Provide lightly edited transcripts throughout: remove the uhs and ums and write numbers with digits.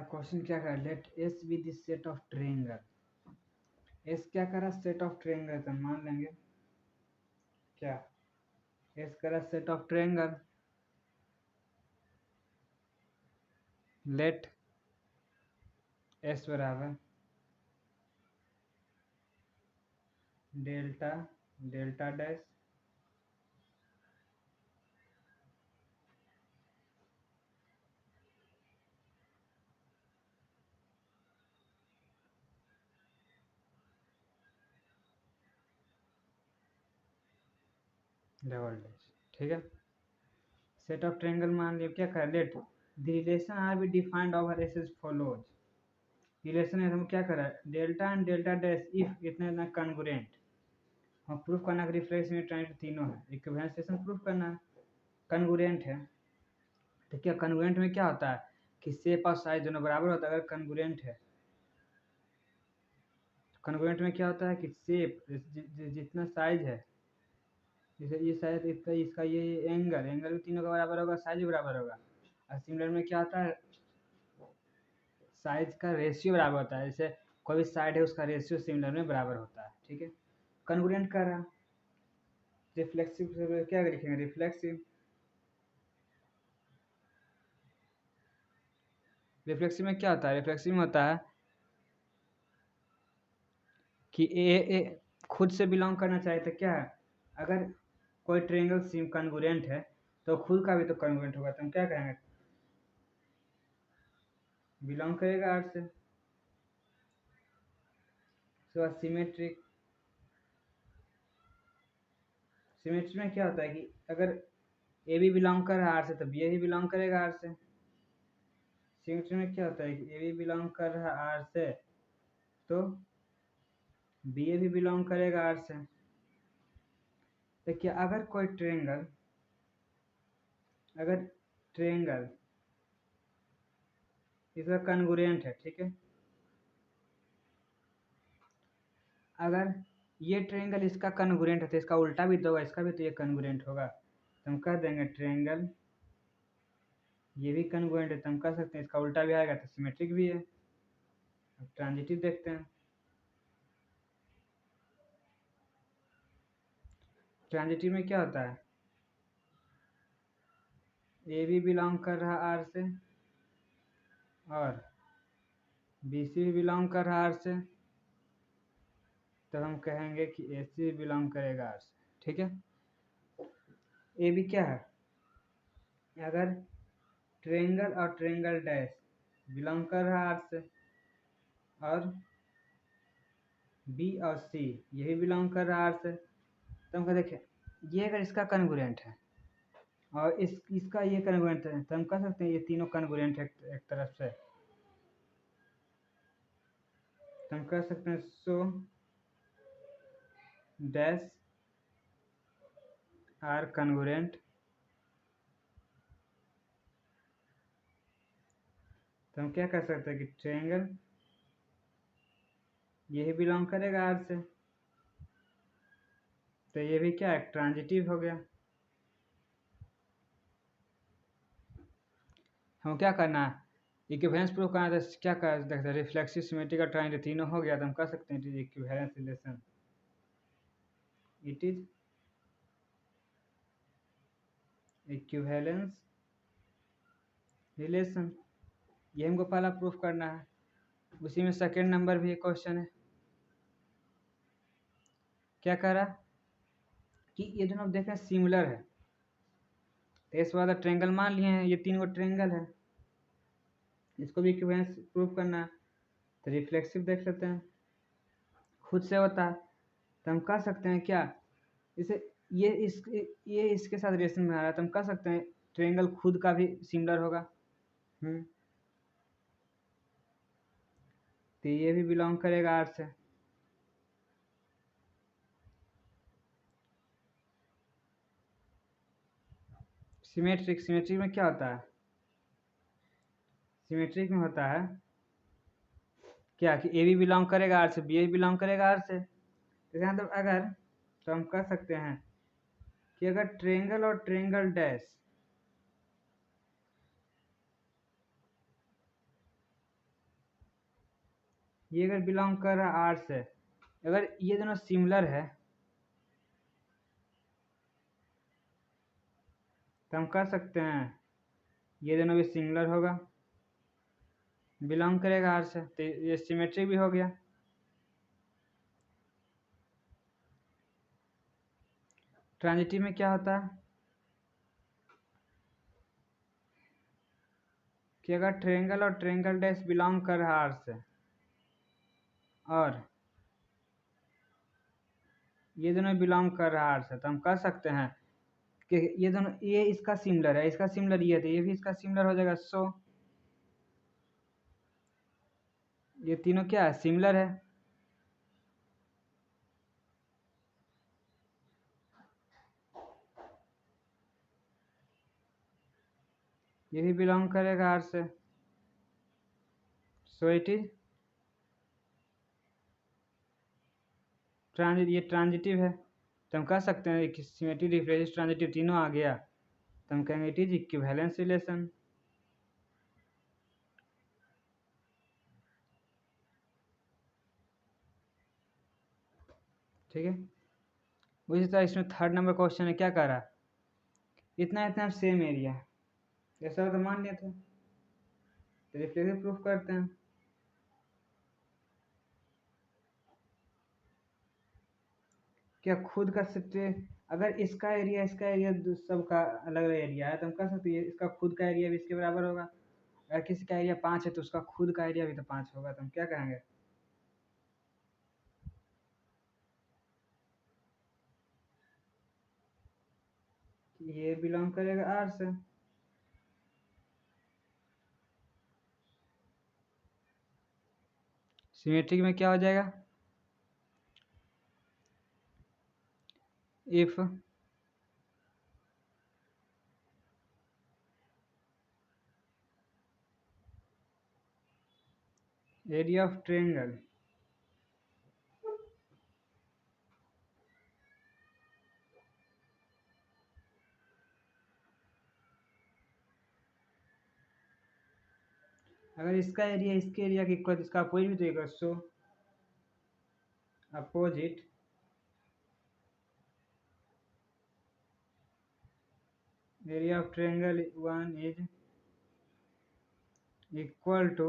Question क्या कर let S be the set of triangle. S क्या करा सेट ऑफ ट्रायंगल, तो मान लेंगे क्या एस करा set of triangle. Let S बराबर delta delta dash double dash. ठीक है, सेट ऑफ ट्रायंगल मान लिया क्या करा let the relation R be defined over S is follows. Relation है हम क्या करा delta and delta dash if इतना इतना कॉन्ग्रुएंट। हम प्रूफ करना कि रिफ्लेक्शन ट्रायंगल तीनों है, इक्विवेलेंस प्रूफ करना है, कॉन्ग्रुएंट है। तो क्या कॉन्ग्रुएंट में क्या होता है कि शेप और साइज दोनों बराबर होता है। अगर कॉन्ग्रुएंट है कॉन्ग्रुएंट में क्या होता है कि शेप जितना साइज है, जैसे ये साइज इसका इसका ये एंगल भी तीनों का बराबर होगा, साइज भी बराबर होगा। और सिमिलर में क्या होता है साइज का रेशियो बराबर होता है, जैसे कोई भी साइड है उसका रेशियो सिमिलर में बराबर होता है। ठीक है, कॉन्ग्रुएंट कर रहा। रिफ्लेक्सिव क्या लिखेंगे रिफ्लेक्सिव। रिफ्लेक्सिव में क्या होता है, रिफ्लेक्सिव में होता है कि ए खुद से बिलोंग करना चाहिए। तो क्या है अगर कोई ट्रायंगल सिम कॉन्ग्रुएंट है तो खुद का भी तो कॉन्ग्रुएंट होगा, तो हम क्या कहेंगे बिलोंग करेगा आर से। उसके बाद सिमेट्रिक। सिमेट्री में क्या होता है कि अगर ए भी बिलोंग कर रहा है आर से तो बी भी बिलोंग करेगा आर से। सिमेट्री में क्या होता है कि ए भी बिलोंग कर रहा है आर से तो बी भी बिलोंग करेगा आर से। तो क्या अगर कोई ट्रायंगल इसका कॉन्ग्रुएंट है, ठीक है, अगर ये ट्रायंगल इसका कॉन्ग्रुएंट है तो इसका उल्टा भी तो होगा, इसका भी तो ये कॉन्ग्रुएंट होगा। तो हम कह देंगे ट्रायंगल ये भी कॉन्ग्रुएंट है, तो हम कह सकते हैं इसका उल्टा भी आएगा तो सिमेट्रिक भी है। अब ट्रांजिटिव देखते हैं। ट्रांजिटिव में क्या होता है ए भी बिलोंग कर रहा आर से और बी सी भी बिलोंग कर रहा आर से, तो हम कहेंगे कि ए सी बिलोंग करेगा आर से। ठीक है, ए भी क्या है अगर ट्रायंगल और ट्रायंगल डैश बिलोंग कर रहा आर से और बी और सी ये भी बिलोंग कर रहा आर से, तो हम देखें ये अगर इसका कॉन्ग्रुएंट है और इसका ये कॉन्ग्रुएंट है तो हम कह सकते हैं ये तीनों कॉन्ग्रुएंट है एक तरफ से। तो हम कह सकते हैं सो डैश आर कॉन्ग्रुएंट। तो हम क्या कर सकते हैं कि ट्रायंगल ये ही बिलोंग करेगा आर से, तो ये भी क्या है ट्रांजिटिव हो गया। हम क्या करना है इक्विवेलेंस प्रूफ करना है, तो क्या कर देखते हैं रिफ्लेक्सिव सिमेट्रिक और ट्रायंजिटिव तीनों हो गया तो हम कह सकते हैं it is equivalence relation. It is equivalence relation, ये हमको पहला प्रूफ करना है। उसी में सेकेंड नंबर भी एक क्वेश्चन है, क्या कह रहा कि ये दोनों देखें सिमिलर है तो इस वाला ट्रायंगल मान लिए हैं, ये तीन गो ट्रायंगल है, इसको भी इक्विवेलेंस प्रूफ करना है। तो रिफ्लेक्सिव देख लेते हैं खुद से होता है, तो हम कह सकते हैं क्या इसे ये इसके साथ रिलेशन बना रहा है तो हम कह सकते हैं ट्रायंगल खुद का भी सिमिलर होगा। तो ये भी बिलोंग करेगा आर से। सिमेट्रिक में क्या होता है सिमेट्रिक में होता है क्या कि ए भी बिलोंग करेगा आर से बी भी बिलोंग करेगा आर से। तो यहाँ तो अगर तो हम कह सकते हैं कि अगर ट्रायंगल और ट्रायंगल डैश ये अगर बिलोंग कर रहा आर से, अगर ये दोनों सिमिलर है तो हम कह सकते हैं ये दोनों भी सिमिलर होगा, बिलोंग करेगा आर से, तो ये सिमेट्रिक भी हो गया। ट्रांजिटिव में क्या होता है कि अगर ट्रायंगल और ट्रायंगल डैश बिलोंग कर रहा आर से और ये दोनों बिलोंग कर रहा आर से, तो हम कह सकते हैं कि ये दोनों, ये इसका सिमिलर है, इसका सिमिलर ये, तो ये भी इसका सिमिलर हो जाएगा। सो ये तीनों क्या है, सिमिलर है। ये भी बिलोंग करेगा आर से, सो इट इज ये ट्रांजिटिव है, तो हम कह सकते हैं कि सिमेट्रिक, डिफरेंशियल, ट्रांजिटिव तीनों आ गया, तो हम कहेंगे इट इज इक्विवेलेंस रिलेशन। ठीक है, उसी तरह इसमें थर्ड नंबर क्वेश्चन है, क्या कह रहा है, इतना इतना सेम एरिया है, ऐसा तो मान लेते हैं, तो रिफ्लेक्सिव प्रूफ करते हैं। क्या खुद का सकते, अगर इसका एरिया सबका अलग अलग एरिया है, तो हम कह सकते हैं इसका खुद का एरिया भी इसके बराबर होगा। अगर किसी का एरिया 5 है तो उसका खुद का एरिया भी तो 5 होगा, तो हम क्या कहेंगे, ये बिलोंग करेगा आर से। सिमेट्रिक में क्या हो जाएगा, इफ एरिया ऑफ ट्रायंगल अगर इसका एरिया इसके एरिया के इक्वल, इसका अपोजिट भी देगा, so opposite area of triangle 1 is equal to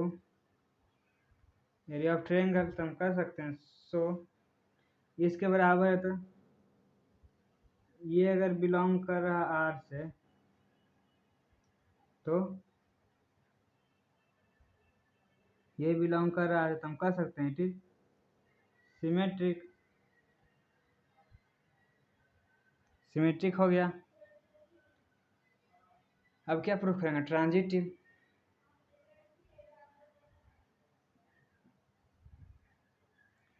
area of triangle, तो हम कर सकते हैं सो इसके बराबर है। तो ये अगर बिलोंग कर रहा आर से, तो ये बिलोंग कर रहा है, तो हम कह सकते हैं इट इज सिमेट्रिक। सिमेट्रिक हो गया। अब क्या प्रूफ करेंगे, ट्रांजिटिव।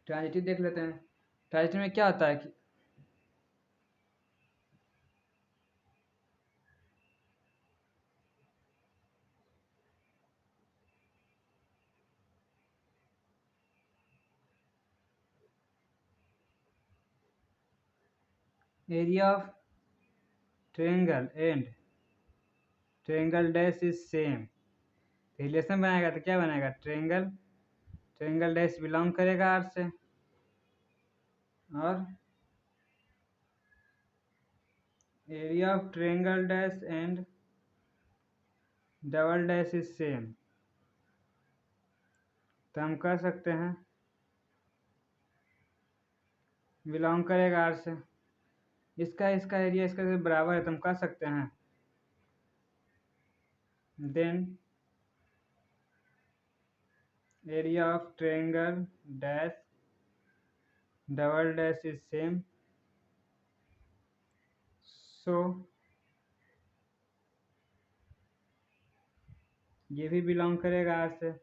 ट्रांजिटिव देख लेते हैं, ट्रांजिटिव में क्या होता है कि area of triangle and triangle dash is same, relation बनाएगा तो क्या बनेगा, ट्रायंगल ट्रायंगल डैश बिलोंग करेगा आर से, और area of triangle dash and double dash is same, तो हम कह सकते हैं बिलोंग करेगा आर से। इसका इसका एरिया इसका बराबर है, तो हम कह सकते हैं then area of triangle dash double dash is same, so ये भी बिलोंग करेगा आर से।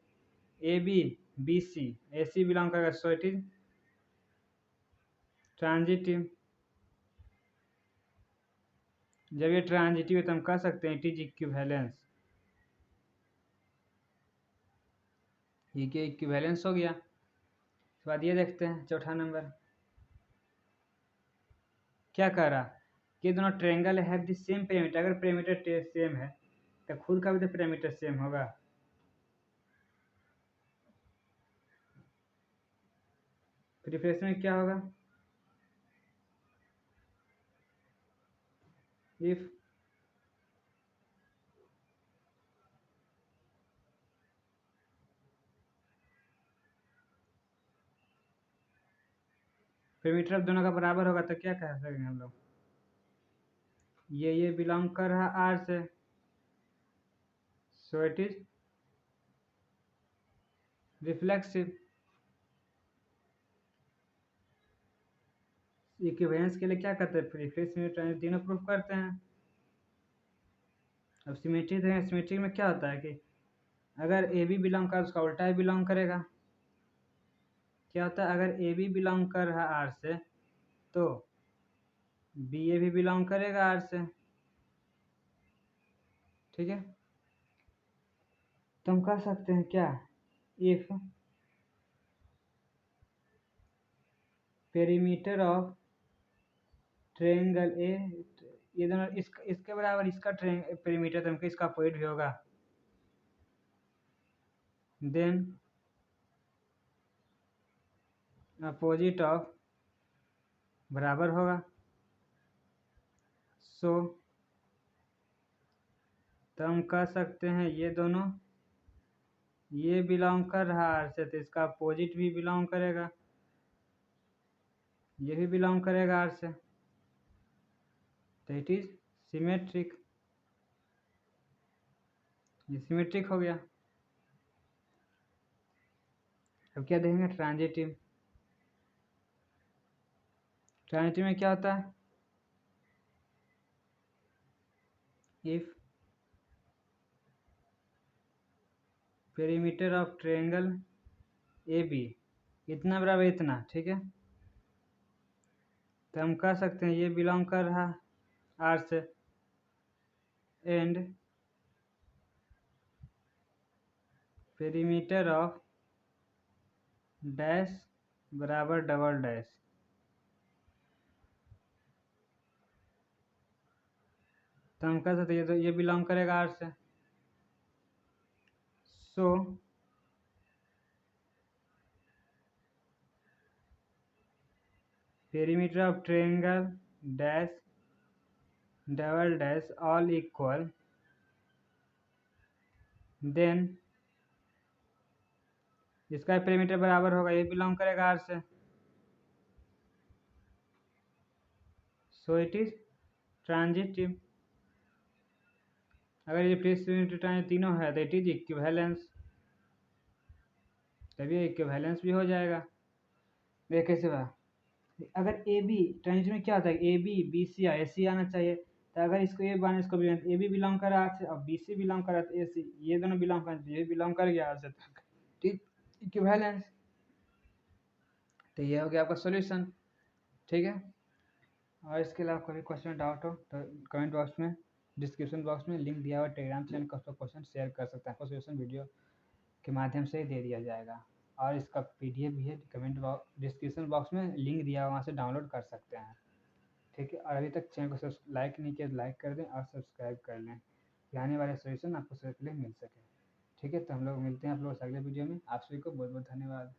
A B B C A C belong करेगा, सो इट इज ट्रांजिटिव। जब ये ट्रांजिटिव है तो हम कह सकते हैं इट इज इक्विवेलेंस, ये क्या इक्विवेलेंस हो गया। उसके बाद ये देखते हैं चौथा नंबर, क्या कह रहा कि दोनों triangle have the same perimeter, अगर पेरीमीटर सेम है तो खुद का भी तो पेरीमीटर सेम होगा। प्रीफिक्स में क्या होगा? इफ पेरीमीटर दोनों का बराबर होगा तो क्या कह सकते हैं हम लोग? ये बिलोंग कर रहा आर से, so it is reflexive. Equivalence के लिए क्या करते हैं? प्रीफिक्स में तीनों प्रूफ करते हैं। अब सिमेट्री देखें, सिमेट्री में क्या होता है कि अगर ए बी बिलोंग कर उसका उल्टा ही बिलोंग करेगा। क्या होता है? अगर ए बी बिलोंग कर रहा आर से तो बी ए भी बिलोंग करेगा आर से, ठीक है। तो हम कह सकते हैं क्या? इफ पेरीमीटर ऑफ ट्रायंगल ए, ये दोनों इसके बराबर इसका पेरीमीटर तो इसका पॉइंट भी होगा, देन अपोजिट ऑफ बराबर होगा, सो तो हम कह सकते हैं ये दोनों, ये बिलोंग कर रहा आर से तो इसका अपोजिट भी बिलोंग करेगा, ये भी बिलोंग करेगा आर से, तो इट इज सिमेट्रिक। ये सिमेट्रिक हो गया। अब क्या देखेंगे? ट्रांजिटिव। ट्रांजिटिव में क्या होता है? If perimeter of triangle A B इतना बराबर इतना, ठीक है, तो हम कह सकते हैं ये बिलोंग कर रहा आर से, एंड पेरीमीटर ऑफ डैश बराबर डबल डैश, तो हम कह सकते हैं ये बिलोंग करेगा आर से, so perimeter of triangle dash double dash all equal, then इसका पेरीमीटर बराबर होगा, ये बिलोंग करेगा आर से, सो इट इज ट्रांजिटिव। अगर ये प्लेस तीनों है तो इट इज इक्विवेलेंस, तभी इक्विवेलेंस भी हो जाएगा। देख कैसे बा, अगर ए बी ट्रांजिटिव में क्या होता है? ए बी बी सी ए सी आना चाहिए, तो अगर इसको ए बना इसको भी ए बी बिलोंग कर रहा है और बी सी बिलोंग कर रहा है, ए सी ये दोनों बिलोंग कर, ये बिलोंग कर गया आर से, ठीक, इक्विवेलेंस। तो ये हो गया आपका सॉल्यूशन, ठीक है। और इसके अलावा कोई क्वेश्चन डाउट हो तो कमेंट बॉक्स में, डिस्क्रिप्शन बॉक्स में लिंक दिया हुआ टेलीग्राम चैनल का, उस पर क्वेश्चन शेयर कर सकते हैं, आपको सॉल्यूशन वीडियो के माध्यम से ही दे दिया जाएगा। और इसका पीडीएफ भी है, कमेंट बॉक्स डिस्क्रिप्शन बॉक्स में लिंक दिया हुआ, वहाँ से डाउनलोड कर सकते हैं, ठीक है। और अभी तक चैनल को लाइक नहीं किया तो लाइक कर दें और सब्सक्राइब कर लें कि आने वाले सॉल्यूशन आपको सबसे पहले मिल सके, ठीक है। तो हम लोग मिलते हैं आप लोग अगले वीडियो में। आप सभी को बहुत बहुत धन्यवाद।